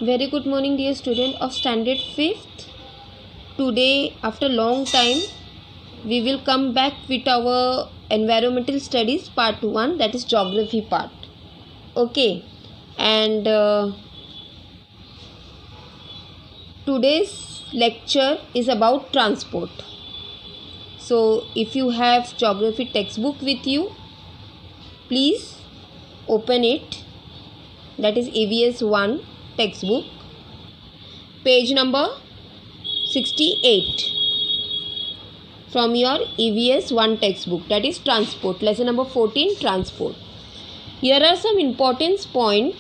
Very good morning, dear student of standard 5th. Today, after long time, we will come back with our environmental studies part 1, that is geography part. Okay, and today's lecture is about transport. So, if you have geography textbook with you, please open it. That is EVS 1 textbook, page number 68 from your EVS 1 textbook, that is transport, lesson number 14, transport. Here are some important points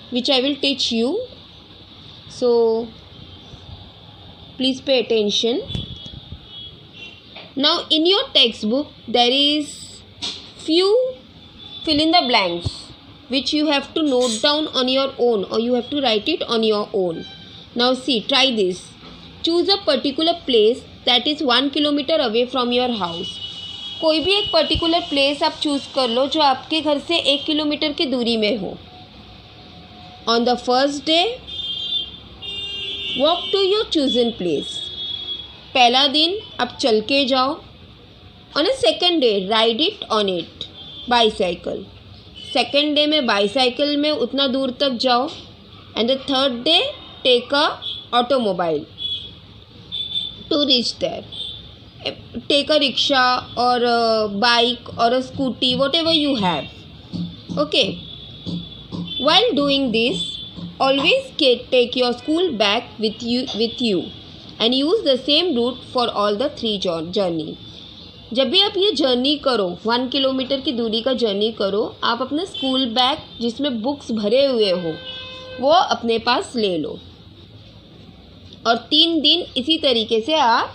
which I will teach you, so please pay attention. Now in your textbook there is few fill in the blanks which you have to note down on your own, or you have to write it on your own. Now see, try this. Choose a particular place that is 1 kilometer away from your house. कोई भी एक particular place आप choose कर लो जो आपके घर से 1 kilometre की दूरी में हो. On the first day, walk to your chosen place. पहला दिन आप चल के जाओ. On a second day, ride it on it, bicycle. Second day में बाईसाइकिल में उतना दूर तक जाओ. And the third day take a automobile to reach there. Take a rickshaw और बाइक और a scooty, whatever you have. Okay, while doing this always take your school bag with you and use the same route for all the 3 journey. जब भी आप ये journey करो, 1 kilometre की दूरी का जर्नी करो, आप अपना स्कूल बैग जिसमें बुक्स भरे हुए हो वो अपने पास ले लो और 3 दिन इसी तरीके से आप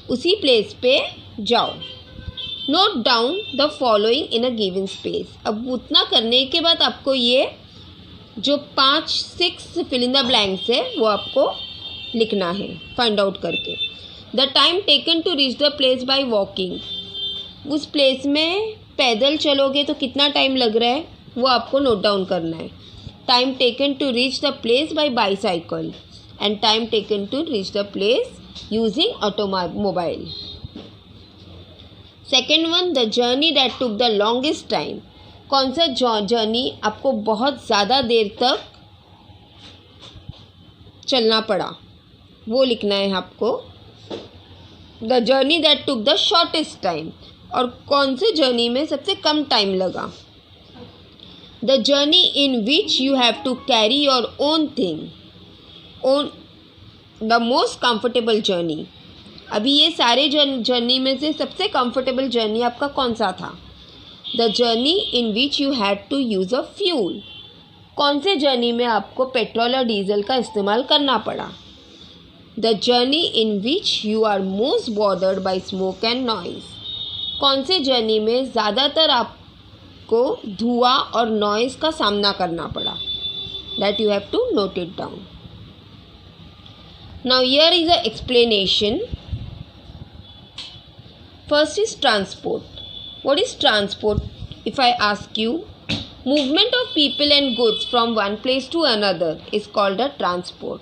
उसी प्लेस पे जाओ. Note down the following in a given space. अब उतना करने के बाद आपको ये जो 5-6 फिल इन द ब्लैंक्स है वो आपको लिखना है फाइंड आउट करके. The time taken to reach the place by walking. उस प्लेस में पैदल चलोगे तो कितना टाइम लग रहा है वो आपको नोट डाउन करना है. Time taken to reach the place by bicycle and time taken to reach the place using automobile. Second one, the journey that took the longest time. कौन सा जर्नी आपको बहुत ज़्यादा देर तक चलना पड़ा वो लिखना है आपको. The journey that took the shortest time, और कौन से जर्नी में सबसे कम टाइम लगा. The journey in which you have to carry your own thing, own the most comfortable journey. अभी ये सारे जर्नी में से सबसे कंफर्टेबल जर्नी आपका कौन सा था. The journey in which you had to use a fuel. कौन से जर्नी में आपको पेट्रोल और डीजल का इस्तेमाल करना पड़ा. The journey in which you are most bothered by smoke and noise. कौन से जर्नी में ज़्यादातर आपको धुआं और नॉइज़ का सामना करना पड़ा. That you have to note it down. Now here is a explanation. First is transport. What is transport? If I ask you, movement of people and goods from one place to another is called a transport.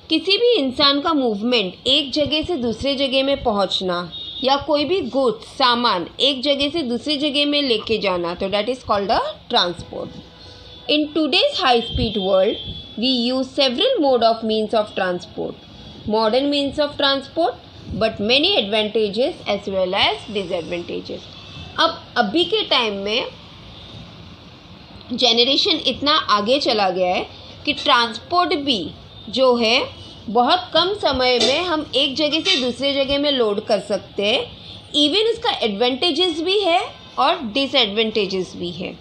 किसी भी इंसान का movement एक जगह से दूसरे जगह में पहुंचना या कोई भी गुड्स सामान एक जगह से दूसरी जगह में लेके जाना, तो that is called a transport. In today's high speed world we use several mode of means of transport. Modern means of transport but many advantages as well as disadvantages. अब अभी के टाइम में जनरेशन इतना आगे चला गया है कि ट्रांसपोर्ट भी जो है बहुत कम समय में हम एक जगह से दूसरे जगह में लोड कर सकते हैं. इवन इसका एडवांटेजेस भी है और डिसएडवांटेजेस भी है.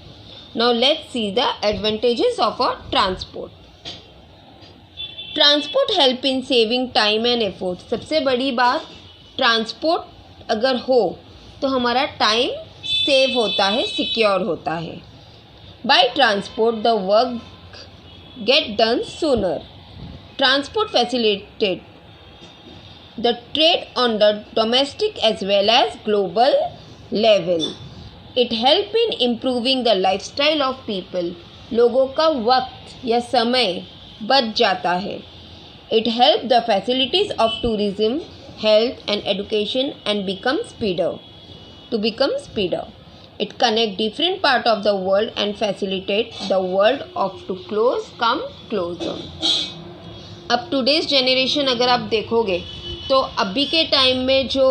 Now let's see the advantages of a transport. Transport help in saving time and effort. सबसे बड़ी बात, ट्रांसपोर्ट अगर हो तो हमारा टाइम सेव होता है, सिक्योर होता है. By transport, the work get done sooner. Transport facilitated the trade on the domestic as well as global level. It help in improving the lifestyle of people. लोगों का वक्त या समय बच जाता है। It help the facilities of tourism, health and education and become speeder. It connect different part of the world and facilitate the world of to come closer. अब today's generation अगर आप देखोगे तो अभी के टाइम में जो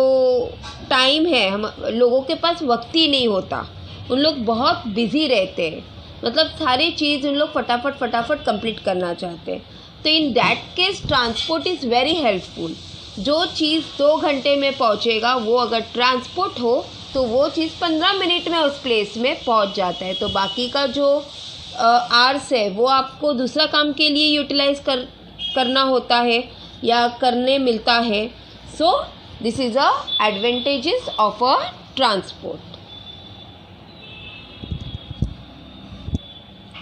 टाइम है, हम लोगों के पास वक्त ही नहीं होता। उन लोग बहुत बिजी रहते हैं, मतलब सारी चीज़ उन लोग फटाफट कंप्लीट करना चाहते हैं। तो in that case transport is very helpful. जो चीज़ 2 घंटे में पहुंचेगा वो अगर ट्रांसपोर्ट हो तो वो चीज़ 15 मिनट में उस प्लेस में पहुंच जाता है। तो बाकी का जो आवर्स है वो आपको दूसरा काम के लिए यूटिलाइज करना होता है या करने मिलता है। So this is a advantages of a transport.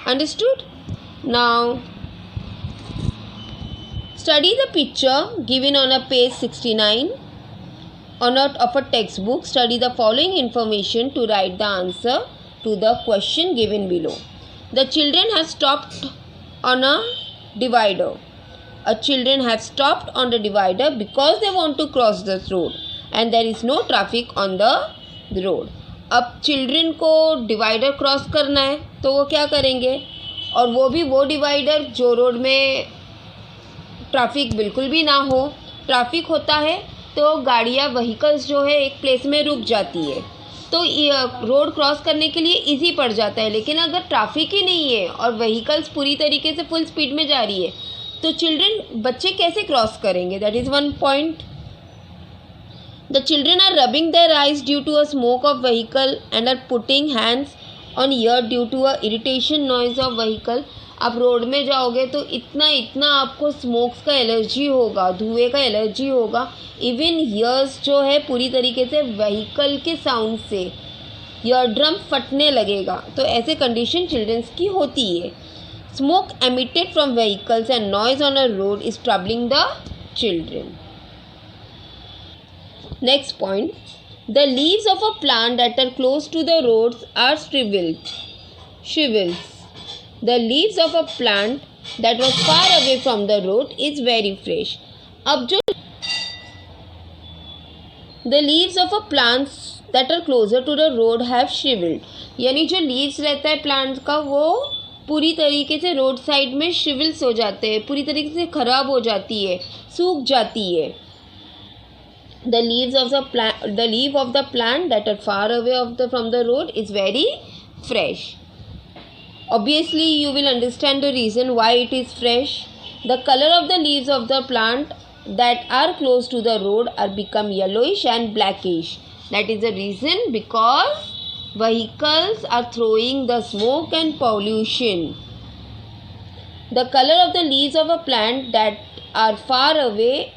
Understood? Now study the picture given on a page 69 of a textbook. Study the following information to write the answer to the question given below. The children have stopped on a divider. Children have stopped on the divider because they want to cross the road and there is no traffic on the road. अब children को divider cross करना है तो वो क्या करेंगे, और वो भी वो डिवाइडर जो रोड में ट्रैफिक बिल्कुल भी ना हो। ट्रैफिक होता है तो गाड़ियाँ व्हीकल्स जो है एक प्लेस में रुक जाती है, तो रोड क्रॉस करने के लिए इजी पड़ जाता है। लेकिन अगर ट्रैफिक ही नहीं है और व्हीकल्स पूरी तरीके से फुल स्पीड में जा रही है तो बच्चे कैसे क्रॉस करेंगे? That is one point. The children are rubbing their eyes due to a smoke of vehicle and are putting hands on ear due to a irritation noise of vehicle. आप road में जाओगे तो इतना आपको smokes का allergy होगा, धुएं का एलर्जी होगा। इवन ईयर्स जो है पूरी तरीके से व्हीकल के साउंड से ईयर ड्रम फटने लगेगा। तो ऐसे कंडीशन चिल्ड्रंस की होती है। Smoke emitted from vehicles and noise on a road is troubling the children. Next point, the leaves of a plant that are close to the roads are shrivels. The leaves of a plant that was far away from the road is very fresh. अब जो the leaves of a plants that are closer to the road have shriveled, यानी जो leaves रहता है plant का वो पूरी तरीके से रोड साइड में shrivells हो जाते हैं, पूरी तरीके से ख़राब हो जाती है, सूख जाती है। The leaf of the plant that are far away from the road is very fresh. Obviously, you will understand the reason why it is fresh. The color of the leaves of the plant that are close to the road are become yellowish and blackish. That is the reason because vehicles are throwing the smoke and pollution. The color of the leaves of a plant that are far away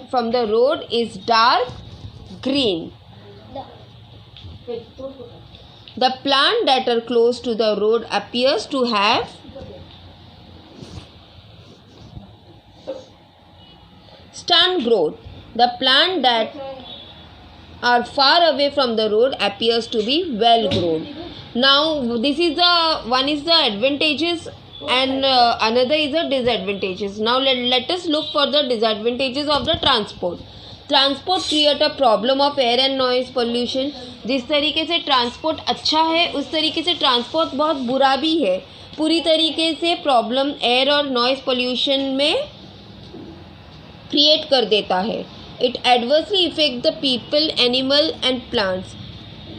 from the road is dark green. The plant that are close to the road appears to have stunt growth. The plant that are far away from the road appears to be well grown. Now this is one is the advantages and another is the disadvantages. Now let us look for the disadvantages of the transport. Transport create a problem of air and noise pollution. जिस तरीके से transport अच्छा है उस तरीके से transport बहुत बुरा भी है। पूरी तरीके से प्रॉब्लम एयर और नॉइज़ पोल्यूशन में क्रिएट कर देता है। It adversely effect the people, animal and plants.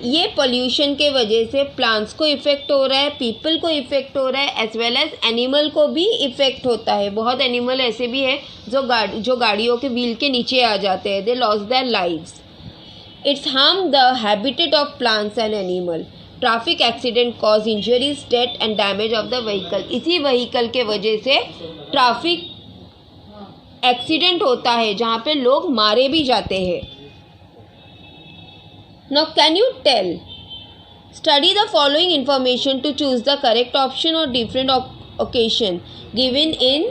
ये पोल्यूशन के वजह से प्लांट्स को इफ़ेक्ट हो रहा है, पीपल को इफ़ेक्ट हो रहा है, एज वेल एज एनिमल को भी इफ़ेक्ट होता है। बहुत एनिमल ऐसे भी है जो गाड़ियों के व्हील के नीचे आ जाते हैं, they loss their lives. It's harm the habitat of plants and animal. Traffic accident cause injuries, death and damage of the vehicle. इसी व्हीकल के वजह से ट्रैफिक एक्सीडेंट होता है जहाँ पे लोग मारे भी जाते हैं। Now can you tell? Study the following information to choose the correct option or different occasion given in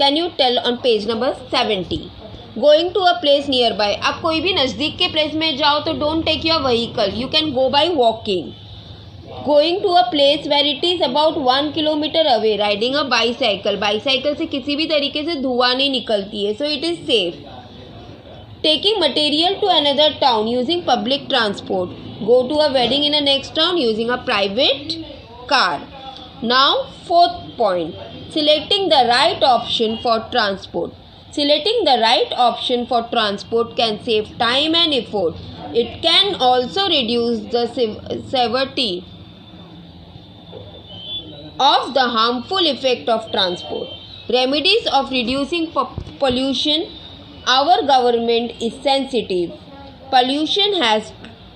can you tell on page number 70. Going to a place nearby. आप कोई भी नज़दीक के प्लेस में जाओ तो don't take your vehicle. You can go by walking. Going to a place where it is about 1 kilometer away. Riding a bicycle. Bicycle से किसी भी तरीके से धुआं नहीं निकलती है, so it is safe. Taking material to another town using public transport. Go to a wedding in a next town using a private car. Now, fourth point. Selecting the right option for transport. Selecting the right option for transport can save time and effort. It can also reduce the severity of the harmful effect of transport. Remedies of reducing pollution. Our government is sensitive. Pollution has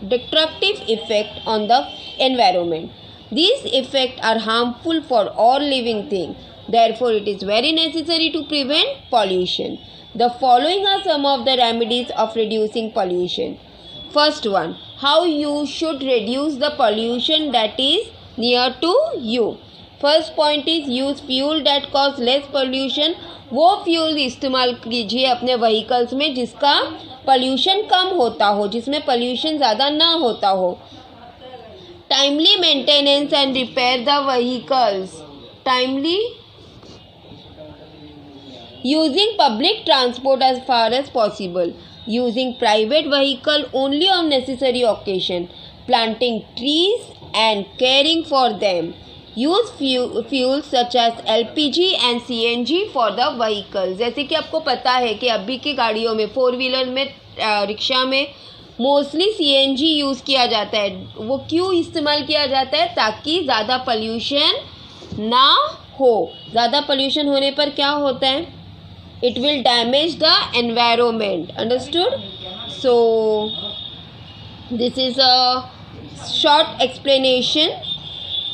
destructive effect on the environment. These effects are harmful for all living things. Therefore, it is very necessary to prevent pollution. The following are some of the remedies of reducing pollution. First one, how you should reduce the pollution that is near to you. First point is use fuel that cause less pollution. वो fuel इस्तेमाल कीजिए अपने vehicles में जिसका pollution कम होता हो, जिसमें pollution ज़्यादा ना होता हो. Timely maintenance and repair the vehicles. Timely using public transport as far as possible. Using private vehicle only on necessary occasion. Planting trees and caring for them. Use fuels such as LPG and CNG for the vehicle. जैसे कि आपको पता है कि अभी की गाड़ियों में, 4 व्हीलर में, रिक्शा में मोस्टली CNG यूज़ किया जाता है. वो क्यों इस्तेमाल किया जाता है? ताकि ज़्यादा पोल्यूशन ना हो. ज़्यादा पोल्यूशन होने पर क्या होता है? It will damage the environment. Understood? So this is a short explanation.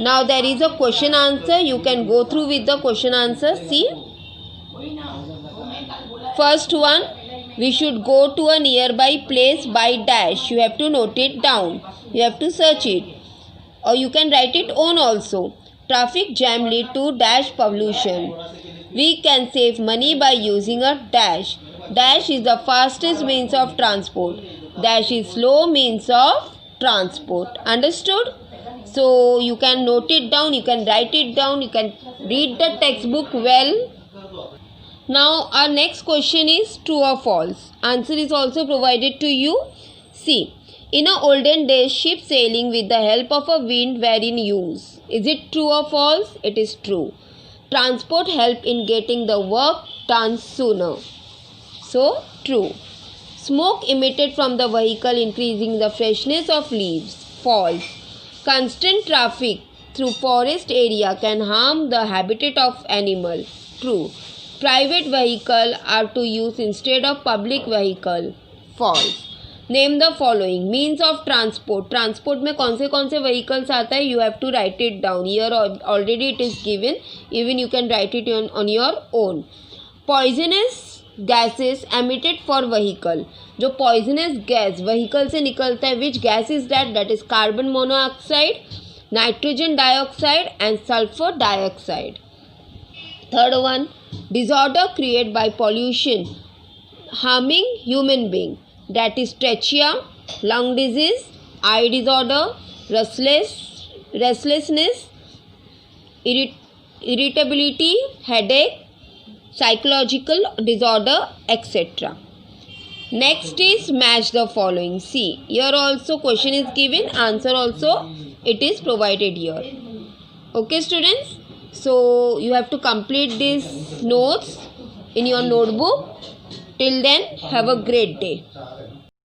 Now there is a question answer. You can go through with the question answer. See, first one, we should go to a nearby place by dash. You have to note it down. You have to search it, or you can write it on also. Traffic jam lead to dash pollution. We can save money by using a dash. Dash is the fastest means of transport. Dash is slow means of transport. Understood? So you can note it down, you can write it down, you can read the textbook well. Now our next question is true or false. Answer is also provided to you. See, in a olden days, ship sailing with the help of a wind were in use. Is it true or false? It is true. Transport help in getting the work done sooner. So true. Smoke emitted from the vehicle increasing the freshness of leaves. False. Constant traffic through forest area can harm the habitat of animal. True. Private vehicle are to use instead of public vehicle. False. Name the following means of transport. Transport में कौन से vehicles आता है? You have to write it down. Here already it is given. Even you can write it on your own. Poisonous gases emitted for vehicle. जो poisonous gas vehicle से निकलता है, which gas is that? That is carbon monoxide, nitrogen dioxide and sulfur dioxide. Third one, disorder created by pollution harming human being. That is trachea, lung disease, eye disorder, restlessness, irritability, headache, psychological disorder, etc. Next is match the following. See, here also question is given, answer also it is provided here. Okay students, so you have to complete these notes in your notebook. Till then, have a great day.